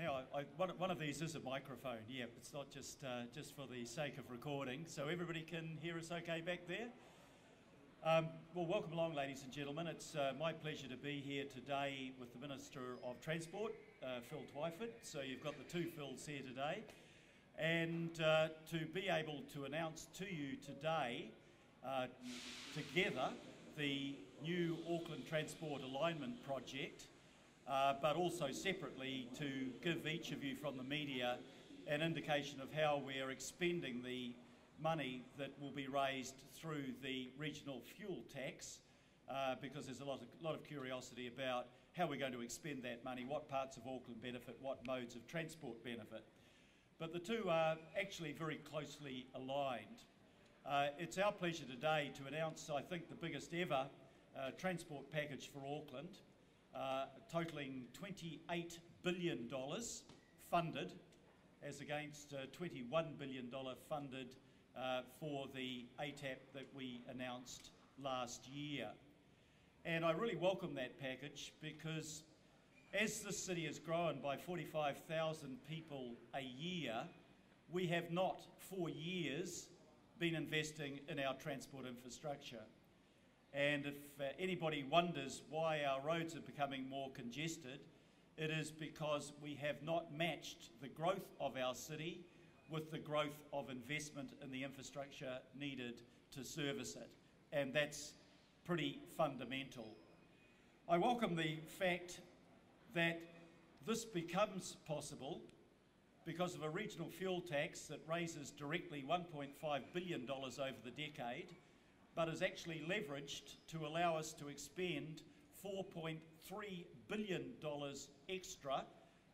Now, one of these is a microphone. Yeah, it's not just for the sake of recording. So everybody can hear us okay back there? Well, welcome along, ladies and gentlemen. It's my pleasure to be here today with the Minister of Transport, Phil Twyford. So you've got the two Phils here today. And to be able to announce to you today, together, the new Auckland Transport Alignment Project, but also separately to give each of you from the media an indication of how we are expending the money that will be raised through the regional fuel tax, because there's a lot of curiosity about how we're going to expend that money, what parts of Auckland benefit, what modes of transport benefit. But the two are actually very closely aligned. It's our pleasure today to announce, I think, the biggest ever transport package for Auckland, totalling $28 billion funded, as against $21 billion funded for the ATAP that we announced last year. And I really welcome that package because as this city has grown by 45,000 people a year, we have not for years been investing in our transport infrastructure. And if anybody wonders why our roads are becoming more congested, it is because we have not matched the growth of our city with the growth of investment in the infrastructure needed to service it. And that's pretty fundamental. I welcome the fact that this becomes possible because of a regional fuel tax that raises directly $1.5 billion over the decade, but is actually leveraged to allow us to expend $4.3 billion extra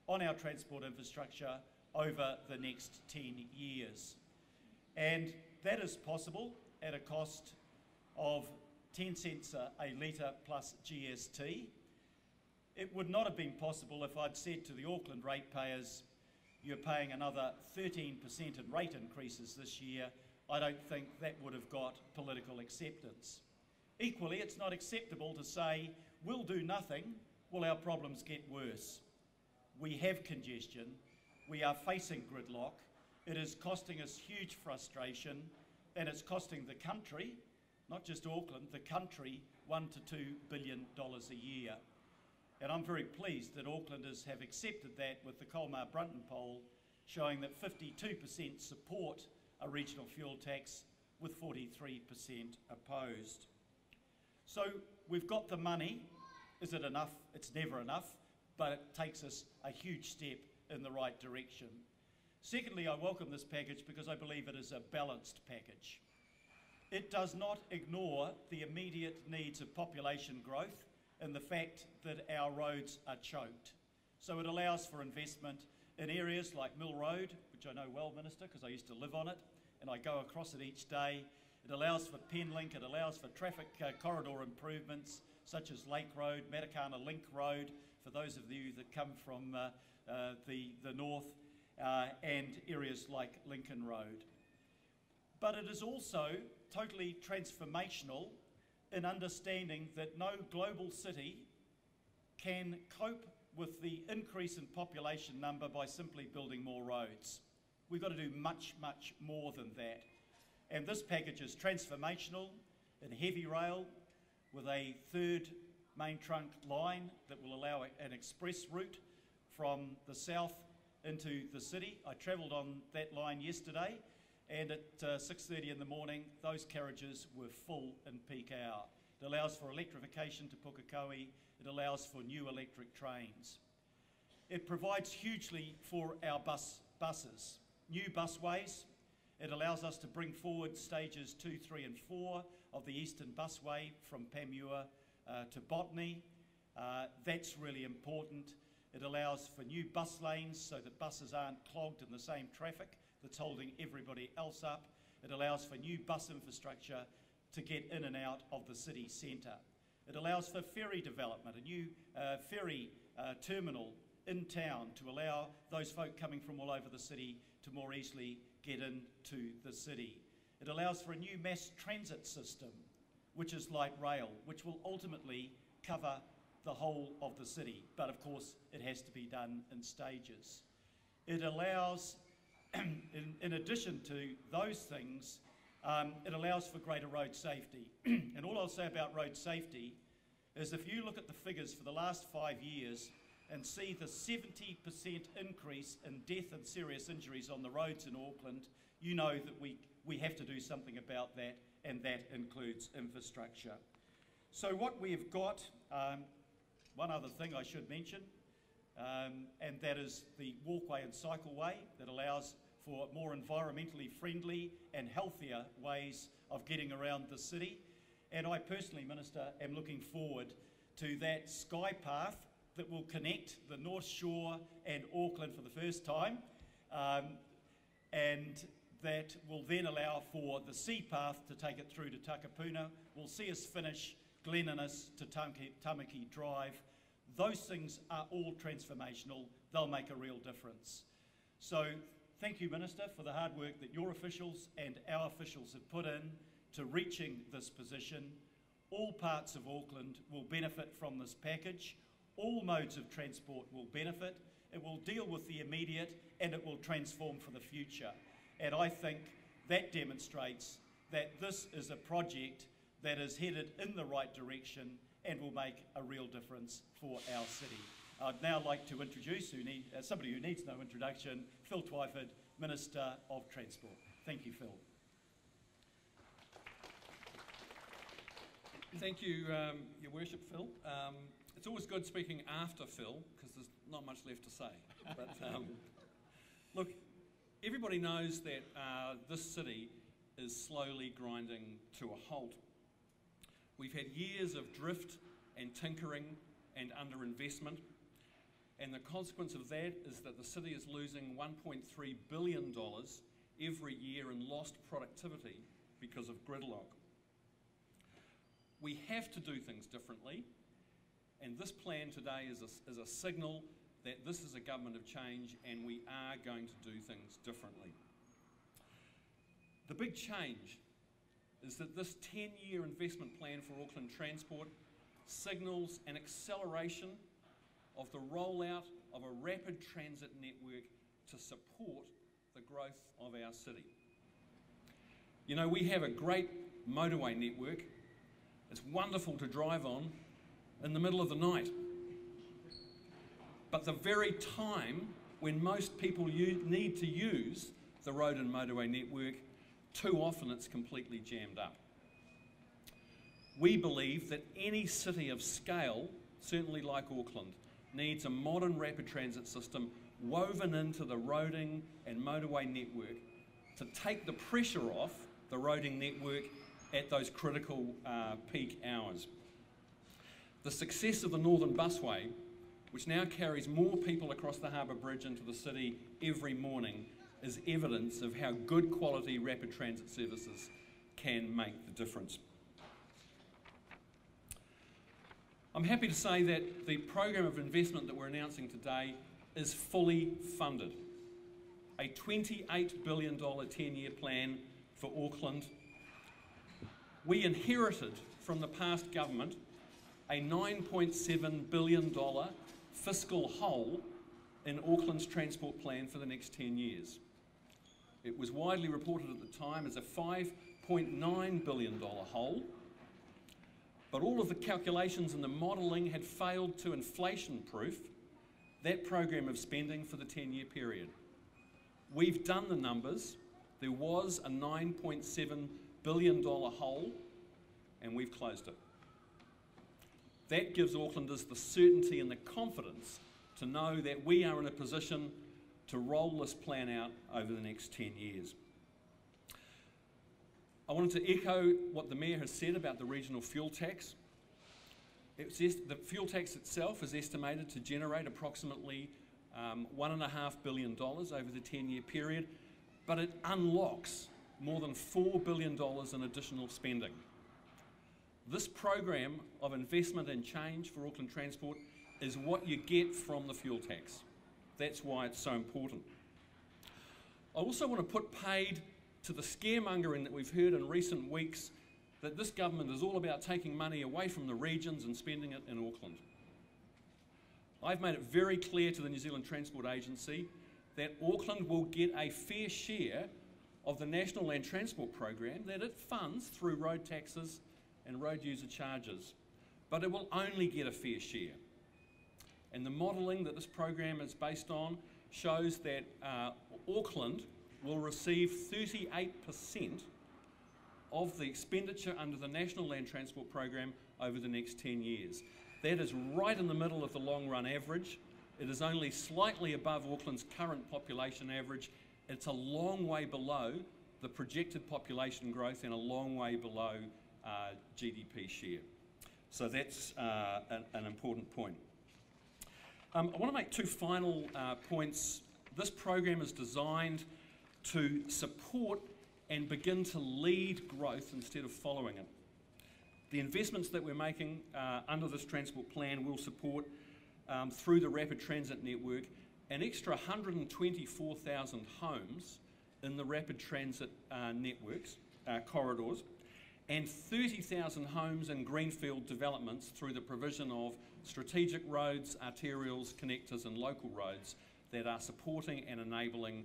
on our transport infrastructure over the next 10 years. And that is possible at a cost of 10 cents a litre plus GST. It would not have been possible if I'd said to the Auckland ratepayers, you're paying another 13% in rate increases this year. I don't think that would have got political acceptance. Equally, it's not acceptable to say, we'll do nothing, will our problems get worse? We have congestion, we are facing gridlock, it is costing us huge frustration, and it's costing the country, not just Auckland, the country, $1 to $2 billion a year. And I'm very pleased that Aucklanders have accepted that with the Colmar-Brunton poll showing that 52% support a regional fuel tax with 43% opposed. So we've got the money. Is it enough? It's never enough, but it takes us a huge step in the right direction. Secondly, I welcome this package because I believe it is a balanced package. It does not ignore the immediate needs of population growth and the fact that our roads are choked. So it allows for investment in areas like Mill Road, which I know well, Minister, because I used to live on it, and I go across it each day. It allows for Penlink, it allows for traffic corridor improvements, such as Lake Road, Matakana Link Road, for those of you that come from the north, and areas like Lincoln Road. But it is also totally transformational in understanding that no global city can cope with the increase in population number by simply building more roads. We've got to do much, much more than that. And this package is transformational in heavy rail with a third main trunk line that will allow an express route from the south into the city. I travelled on that line yesterday, and at 6:30 in the morning, those carriages were full in peak hour. It allows for electrification to Pukekohe. It allows for new electric trains. It provides hugely for our buses. New busways. It allows us to bring forward stages 2, 3 and 4 of the Eastern Busway from Panmure to Botany. That's really important. It allows for new bus lanes so that buses aren't clogged in the same traffic that's holding everybody else up. It allows for new bus infrastructure to get in and out of the city centre. It allows for ferry development, a new ferry terminal in town to allow those folk coming from all over the city to more easily get into the city. It allows for a new mass transit system, which is light rail, which will ultimately cover the whole of the city, but of course it has to be done in stages. It allows, in addition to those things, it allows for greater road safety. And all I'll say about road safety is if you look at the figures for the last 5 years and see the 70% increase in death and serious injuries on the roads in Auckland, you know that we have to do something about that, and that includes infrastructure. So what we've got, one other thing I should mention, and that is the walkway and cycleway that allows for more environmentally friendly and healthier ways of getting around the city. And I personally, Minister, am looking forward to that sky path that will connect the North Shore and Auckland for the first time, and that will then allow for the sea path to take it through to Takapuna. We'll see us finish Glen Innes to Tamaki Drive. Those things are all transformational. They'll make a real difference. So thank you, Minister, for the hard work that your officials and our officials have put in to reaching this position. All parts of Auckland will benefit from this package. All modes of transport will benefit. It will deal with the immediate and it will transform for the future. And I think that demonstrates that this is a project that is headed in the right direction and will make a real difference for our city. I'd now like to introduce somebody who needs no introduction, Phil Twyford, Minister of Transport. Thank you, Phil. Thank you, Your Worship, Phil. It's always good speaking after Phil because there's not much left to say. But look, everybody knows that this city is slowly grinding to a halt. We've had years of drift and tinkering and underinvestment, and the consequence of that is that the city is losing $1.3 billion every year in lost productivity because of gridlock. We have to do things differently, and this plan today is a signal that this is a government of change and we are going to do things differently. The big change is that this 10-year investment plan for Auckland Transport signals an acceleration of the rollout of a rapid transit network to support the growth of our city. You know, we have a great motorway network. It's wonderful to drive on in the middle of the night. But the very time when most people need to use the road and motorway network, too often it's completely jammed up. We believe that any city of scale, certainly like Auckland, needs a modern rapid transit system woven into the roading and motorway network to take the pressure off the roading network at those critical peak hours. The success of the Northern Busway, which now carries more people across the Harbour Bridge into the city every morning, is evidence of how good quality rapid transit services can make the difference. I'm happy to say that the program of investment that we're announcing today is fully funded. A $28 billion 10-year plan for Auckland. We inherited from the past government a $9.7 billion fiscal hole in Auckland's transport plan for the next 10 years. It was widely reported at the time as a $5.9 billion hole, but all of the calculations and the modelling had failed to inflation-proof that program of spending for the 10-year period. We've done the numbers. There was a $9.7 billion hole, and we've closed it. That gives Aucklanders the certainty and the confidence to know that we are in a position to roll this plan out over the next 10 years. I wanted to echo what the Mayor has said about the regional fuel tax. The fuel tax itself is estimated to generate approximately $1.5 billion over the 10-year period, but it unlocks more than $4 billion in additional spending. This program of investment and change for Auckland Transport is what you get from the fuel tax. That's why it's so important. I also want to put paid to the scaremongering that we've heard in recent weeks that this government is all about taking money away from the regions and spending it in Auckland. I've made it very clear to the New Zealand Transport Agency that Auckland will get a fair share of the National Land Transport Program that it funds through road taxes and road user charges, but it will only get a fair share. And the modelling that this program is based on shows that Auckland will receive 38% of the expenditure under the National Land Transport Program over the next 10 years. That is right in the middle of the long run average. It is only slightly above Auckland's current population average. It's a long way below the projected population growth and a long way below GDP share. So that's an important point. I want to make two final points. This program is designed to support and begin to lead growth instead of following it. The investments that we're making under this transport plan will support, through the rapid transit network, an extra 124,000 homes in the rapid transit networks, corridors, and 30,000 homes and greenfield developments through the provision of strategic roads, arterials, connectors and local roads that are supporting and enabling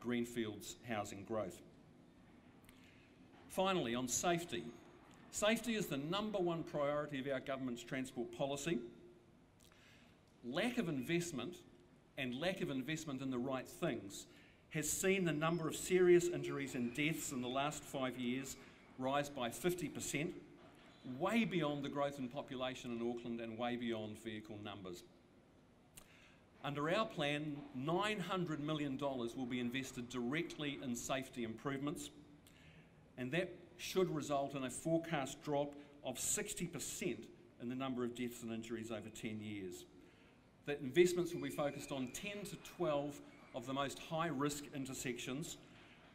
greenfields housing growth. Finally, on safety. Safety is the #1 priority of our government's transport policy. Lack of investment and lack of investment in the right things has seen the number of serious injuries and deaths in the last 5 years rise by 50%, way beyond the growth in population in Auckland and way beyond vehicle numbers. Under our plan, $900 million will be invested directly in safety improvements, and that should result in a forecast drop of 60% in the number of deaths and injuries over 10 years. That investments will be focused on 10 to 12 of the most high-risk intersections,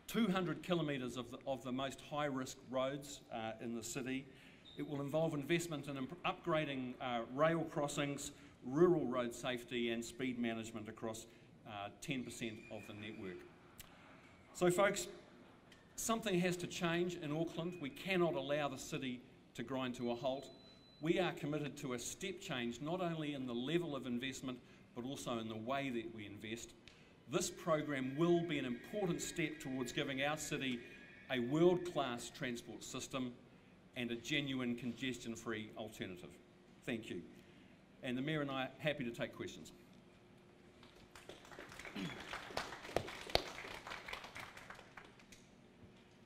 200 kilometres of the most high-risk roads in the city. It will involve investment in upgrading rail crossings, rural road safety and speed management across 10% of the network. So folks, something has to change in Auckland. We cannot allow the city to grind to a halt. We are committed to a step change, not only in the level of investment, but also in the way that we invest. This program will be an important step towards giving our city a world-class transport system and a genuine congestion-free alternative. Thank you. And the Mayor and I are happy to take questions.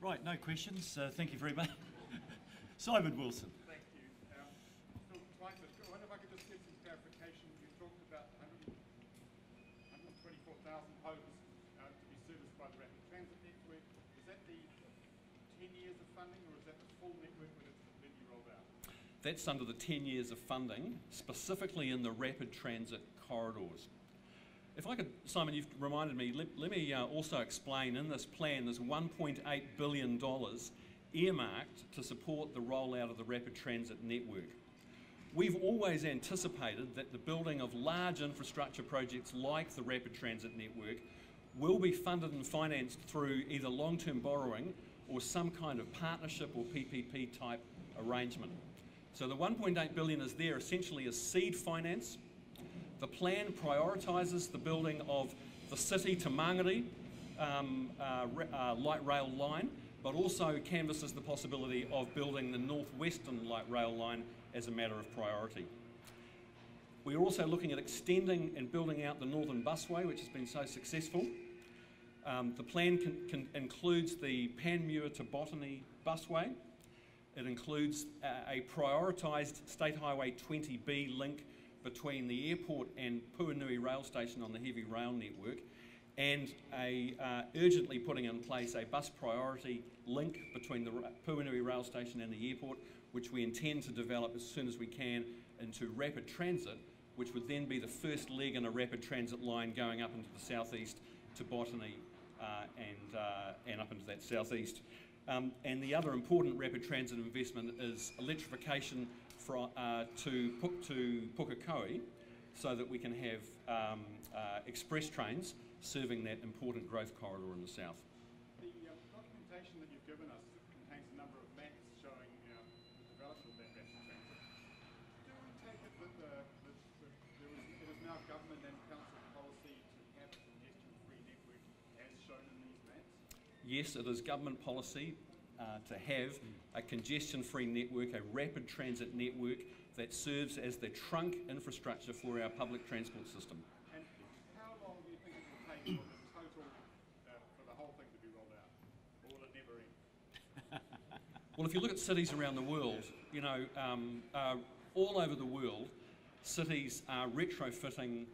Right, no questions. Thank you very much. Simon Wilson. Thank you. Phil, I wonder if I could just get some clarification. You talked about 124,000 homes to be serviced by the rapid transit network. Is that the 10 years of funding, or is that the full network when it's completely rolled out? That's under the 10 years of funding, specifically in the rapid transit corridors. If I could, Simon, you've reminded me, let me also explain, in this plan there's $1.8 billion earmarked to support the rollout of the rapid transit network. We've always anticipated that the building of large infrastructure projects like the rapid transit network will be funded and financed through either long-term borrowing or some kind of partnership or PPP type arrangement. So the $1.8 billion is there essentially as seed finance. The plan prioritises the building of the City to Mangere light rail line, but also canvasses the possibility of building the Northwestern light rail line as a matter of priority. We are also looking at extending and building out the Northern Busway, which has been so successful. The plan includes the Panmure to Botany Busway. It includes a prioritised State Highway 20B link between the airport and Puanui rail station on the heavy rail network, and urgently putting in place a bus priority link between the Puanui rail station and the airport, which we intend to develop as soon as we can into rapid transit, which would then be the first leg in a rapid transit line going up into the southeast to Botany and up into that southeast. And the other important rapid transit investment is electrification to Pukekohe, so that we can have express trains serving that important growth corridor in the south. The documentation that you've given us contains a number of maps showing the development of that rapid transit. Do we take it that it is now yes, it is government policy to have a congestion-free network, a rapid transit network that serves as the trunk infrastructure for our public transport system. And how long do you think it will take for the total, for the whole thing to be rolled out? Or will it never end? Well, if you look at cities around the world, you know, all over the world, cities are retrofitting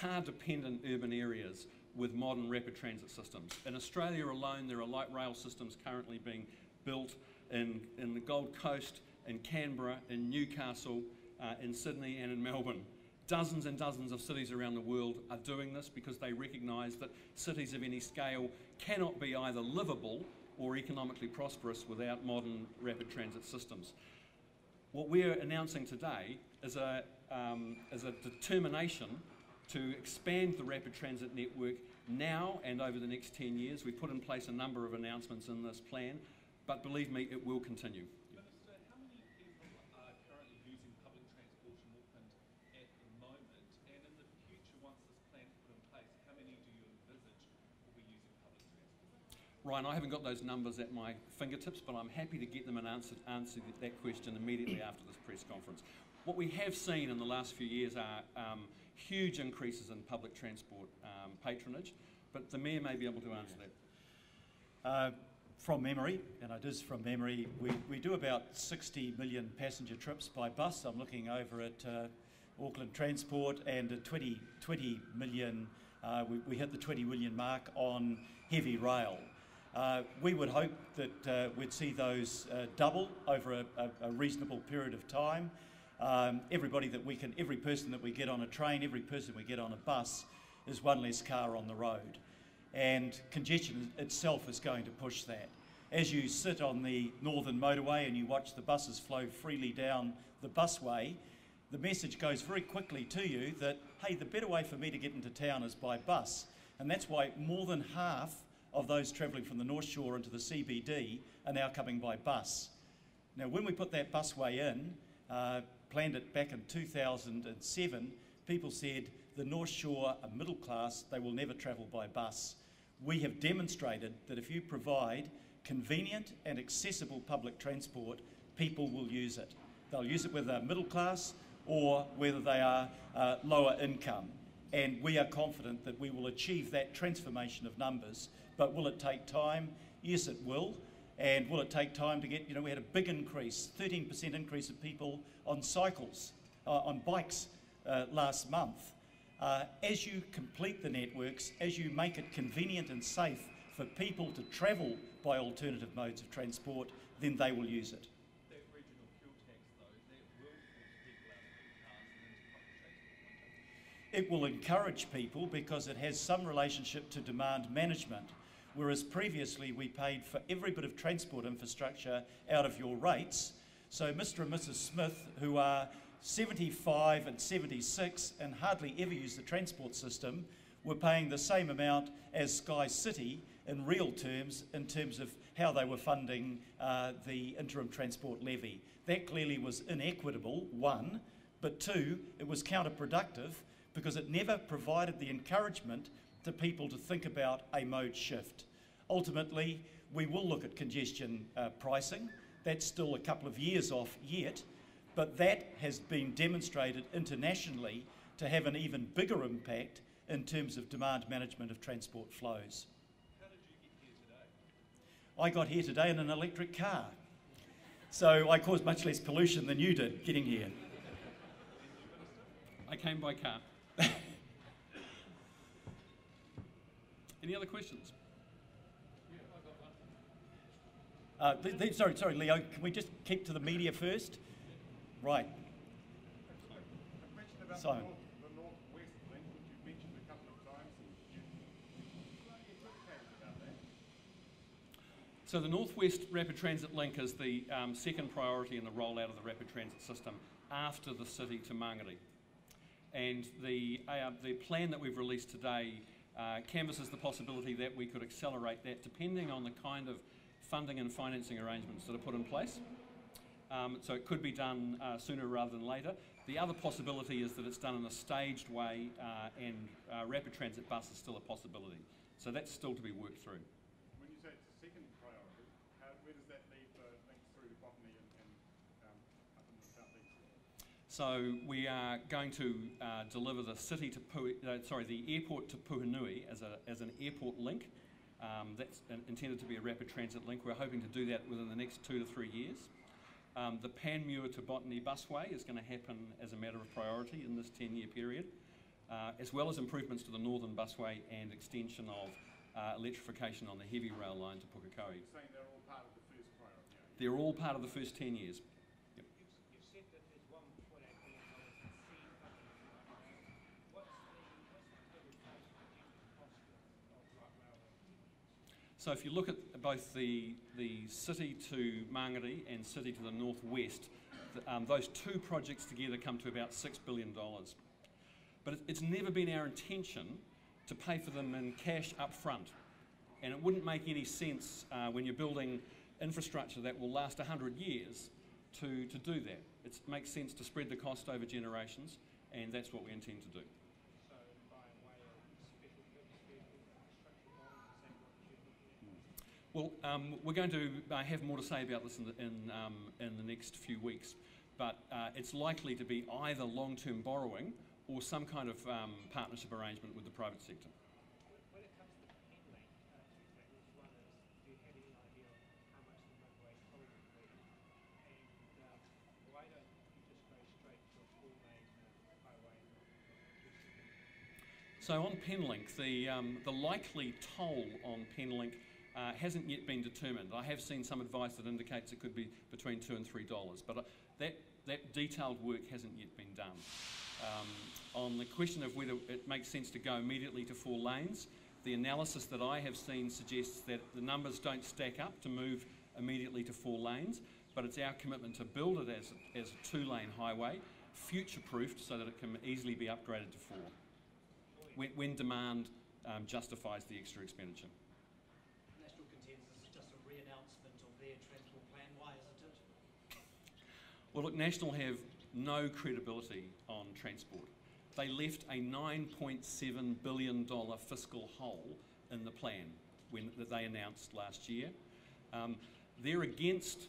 car-dependent urban areas with modern rapid transit systems. In Australia alone, there are light rail systems currently being built in the Gold Coast, in Canberra, in Newcastle, in Sydney and in Melbourne. Dozens and dozens of cities around the world are doing this because they recognise that cities of any scale cannot be either livable or economically prosperous without modern rapid transit systems. What we're announcing today is a determination to expand the rapid transit network now and over the next 10 years. We've put in place a number of announcements in this plan, but believe me, it will continue. Minister, how many people are currently using public transport in Auckland at the moment? And in the future, once this plan is put in place, how many do you envisage will be using public transport? Ryan, I haven't got those numbers at my fingertips, but I'm happy to get them and answer that question immediately after this press conference. What we have seen in the last few years are huge increases in public transport patronage, but the Mayor may be able to answer that. From memory, and it is from memory, we do about 60 million passenger trips by bus. I'm looking over at Auckland Transport, and at 20 million, we hit the 20 million mark on heavy rail. We would hope that we'd see those double over a reasonable period of time. Every person that we get on a train, every person we get on a bus is one less car on the road. And congestion itself is going to push that. As you sit on the northern motorway and you watch the buses flow freely down the busway, the message goes very quickly to you that, hey, the better way for me to get into town is by bus. And that's why more than half of those travelling from the North Shore into the CBD are now coming by bus. Now, when we put that busway in, planned it back in 2007, people said the North Shore are middle class, they will never travel by bus. We have demonstrated that if you provide convenient and accessible public transport, people will use it. They'll use it whether they're middle class or whether they are lower income. And we are confident that we will achieve that transformation of numbers. But will it take time? Yes, it will. And will it take time to get, we had a big increase, 13% increase of people on cycles, on bikes last month. As you complete the networks, as you make it convenient and safe for people to travel by alternative modes of transport, then they will use it. That regional fuel tax, though, that will force people out of their cars and into public transport. It will encourage people because it has some relationship to demand management. Whereas previously we paid for every bit of transport infrastructure out of your rates. So Mr. and Mrs. Smith, who are 75 and 76 and hardly ever use the transport system, were paying the same amount as Sky City in real terms, in terms of how they were funding the interim transport levy. That clearly was inequitable, one, but two, it was counterproductive because it never provided the encouragement to people to think about a mode shift. Ultimately, we will look at congestion pricing. That's still a couple of years off yet, but that has been demonstrated internationally to have an even bigger impact in terms of demand management of transport flows. How did you get here today? I got here today in an electric car. So I caused much less pollution than you did getting here. I came by car. Any other questions? Sorry, Leo, can we just keep to the media first? Right. A question about Simon. the north-west link, which you've mentioned a couple of times. Can you equivocate about that? So the Northwest Rapid Transit Link is the second priority in the rollout of the rapid transit system after the city to Mangere. And the plan that we've released today canvasses the possibility that we could accelerate that depending on the kind of funding and financing arrangements that are put in place. So it could be done sooner rather than later. The other possibility is that it's done in a staged way and rapid transit bus is still a possibility. So that's still to be worked through. When you So we are going to deliver the the airport to Puhenui as an airport link. That's intended to be a rapid transit link. We're hoping to do that within the next 2 to 3 years. The Panmure to Botany busway is going to happen as a matter of priority in this 10-year period, as well as improvements to the Northern busway and extension of electrification on the heavy rail line to Pukekohe. You're saying they're all part of the first priority? They're all part of the first 10 years. Yep. You've said that there's $1.8 billion in seed funding for light rail. What's the total cost of light rail? So if you look at both the city to Mangere and city to the northwest, those two projects together come to about $6 billion. But it's never been our intention to pay for them in cash up front. And it wouldn't make any sense when you're building infrastructure that will last 100 years to do that. It makes sense to spread the cost over generations, and that's what we intend to do. So by way of special purpose vehicle infrastructure bonds, is that what you're looking at? Well, we're going to have more to say about this in the next few weeks, but it's likely to be either long-term borrowing or some kind of partnership arrangement with the private sector. When it comes to Penlink, two things. One is, do you have any idea of how much the runway toll will be? And why don't you just go straight to a four-lane highway? So on Penlink, the likely toll on Penlink hasn't yet been determined. I have seen some advice that indicates it could be between $2 and $3, but that detailed work hasn't yet been done. On the question of whether it makes sense to go immediately to 4 lanes, the analysis that I have seen suggests that the numbers don't stack up to move immediately to 4 lanes, but it's our commitment to build it as a 2-lane highway, future-proofed so that it can easily be upgraded to 4 when demand justifies the extra expenditure. National contends this is just a re-announcement of their transport plan. Why isn't it? Well, look, National have no credibility on transport. They left a $9.7 billion fiscal hole in the plan that they announced last year. They're against,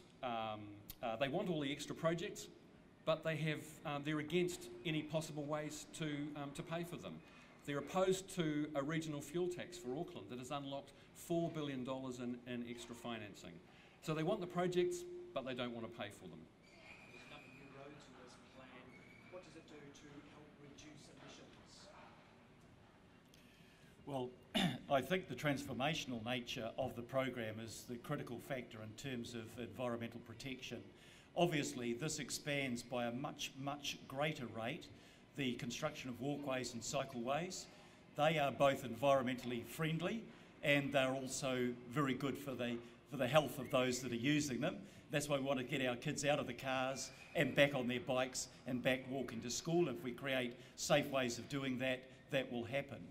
they want all the extra projects, but they're against any possible ways to pay for them. They're opposed to a regional fuel tax for Auckland that has unlocked $4 billion in extra financing. So they want the projects, but they don't want to pay for them. There's a number of new roads in this plan. What does it do to help reduce emissions? Well, I think the transformational nature of the program is the critical factor in terms of environmental protection. Obviously, this expands by a much, much greater rate the construction of walkways and cycleways. They are both environmentally friendly and they're also very good for the health of those that are using them. That's why we want to get our kids out of the cars and back on their bikes and back walking to school. If we create safe ways of doing that, that will happen.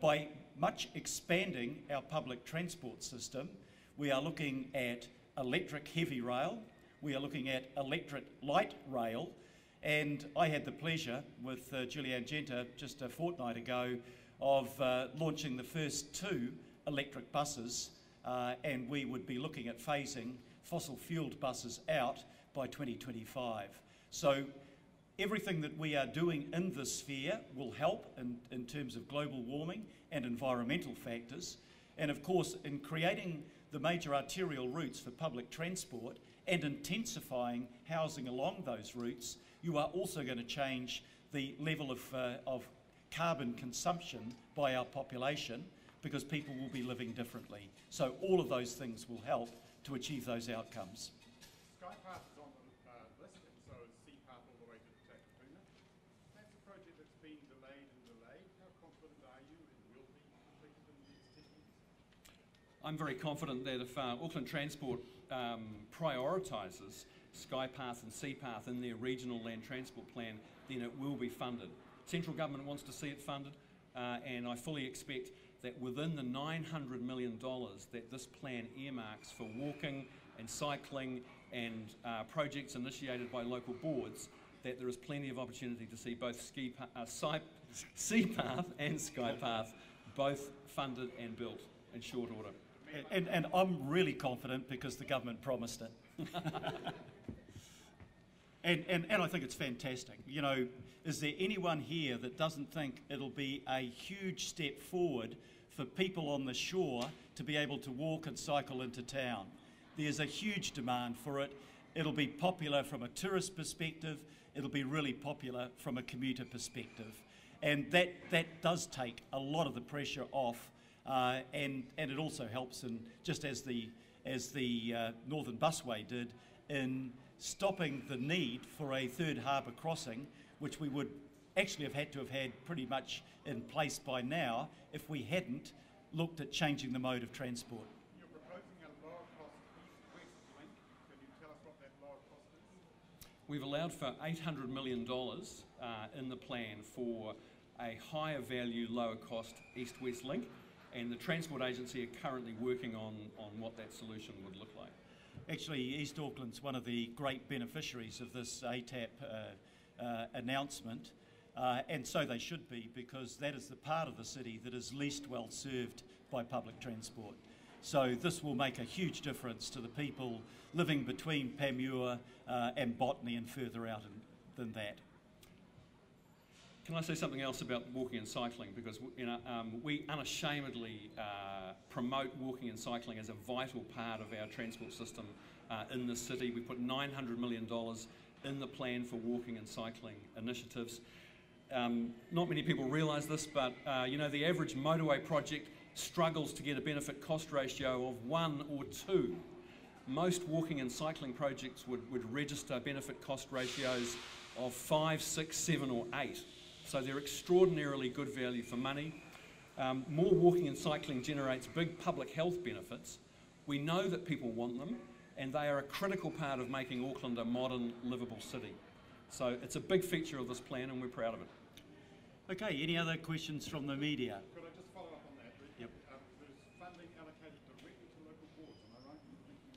By much expanding our public transport system, we are looking at electric heavy rail, we are looking at electric light rail, and I had the pleasure with Julianne Genter just a fortnight ago of launching the first 2 electric buses, and we would be looking at phasing fossil-fuelled buses out by 2025. So everything that we are doing in this sphere will help in terms of global warming and environmental factors. And of course, in creating the major arterial routes for public transport and intensifying housing along those routes, you are also going to change the level of carbon consumption by our population because people will be living differently. So all of those things will help to achieve those outcomes. Skypath is on the list, and so is Seapath all the way to the Takapuna. That's a project that's been delayed and delayed. How confident are you it will be completed in the next 10 years? I'm very confident that if Auckland Transport prioritises Skypath and Seapath in their regional land transport plan, then it will be funded. Central government wants to see it funded, and I fully expect that within the $900 million that this plan earmarks for walking and cycling and projects initiated by local boards, that there is plenty of opportunity to see both Seapath and Skypath both funded and built in short order. And I'm really confident because the government promised it. And I think it's fantastic. You know, is there anyone here that doesn't think it'll be a huge step forward for people on the shore to be able to walk and cycle into town? There's a huge demand for it. It'll be popular from a tourist perspective. It'll be really popular from a commuter perspective. And that does take a lot of the pressure off, and it also helps in, just as the Northern Busway did, in stopping the need for a third harbour crossing, which we would actually have had pretty much in place by now if we hadn't looked at changing the mode of transport. You're proposing a lower cost east-west link. Can you tell us what that lower cost is? We've allowed for $800 million in the plan for a higher value, lower cost east-west link, and the Transport Agency are currently working on what that solution would look like. Actually, East Auckland's one of the great beneficiaries of this ATAP announcement, and so they should be, because that is the part of the city that is least well served by public transport. So this will make a huge difference to the people living between Panmure and Botany and further out than that. Can I say something else about walking and cycling? Because we unashamedly promote walking and cycling as a vital part of our transport system in the city. We put $900 million in the plan for walking and cycling initiatives. Not many people realise this, but the average motorway project struggles to get a benefit cost ratio of 1 or 2. Most walking and cycling projects would register benefit cost ratios of 5, 6, 7 or 8. So they're extraordinarily good value for money. More walking and cycling generates big public health benefits. We know that people want them, and they are a critical part of making Auckland a modern, livable city. So it's a big feature of this plan, and we're proud of it. Okay, any other questions from the media? Could I just follow up on that? Yep. There's funding allocated directly to local boards, am I right in thinking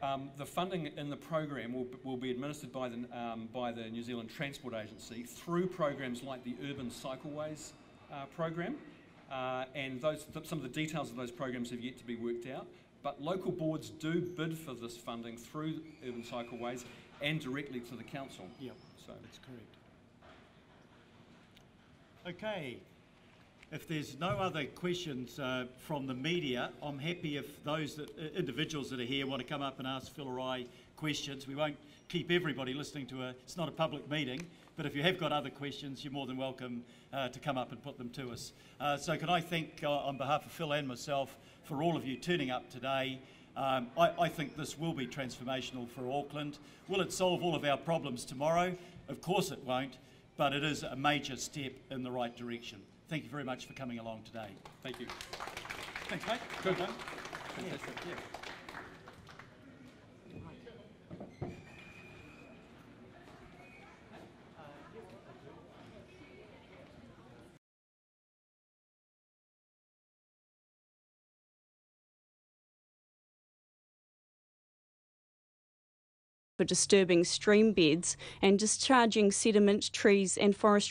that? The funding in the program will be administered by the New Zealand Transport Agency through programs like the Urban Cycleways program, and some of the details of those programs have yet to be worked out. But local boards do bid for this funding through Urban Cycleways and directly to the council. Yep, so that's correct. Okay. If there's no other questions from the media, I'm happy if those individuals that are here want to come up and ask Phil or I questions. We won't keep everybody listening to it's not a public meeting, but if you have got other questions, you're more than welcome to come up and put them to us. So can I thank, on behalf of Phil and myself, for all of you turning up today. I think this will be transformational for Auckland. Will it solve all of our problems tomorrow? Of course it won't, but it is a major step in the right direction. Thank you very much for coming along today. thank you. Thanks, mate. Good. Well done. Fantastic. Yeah. For disturbing stream beds and discharging sediment, trees and forestry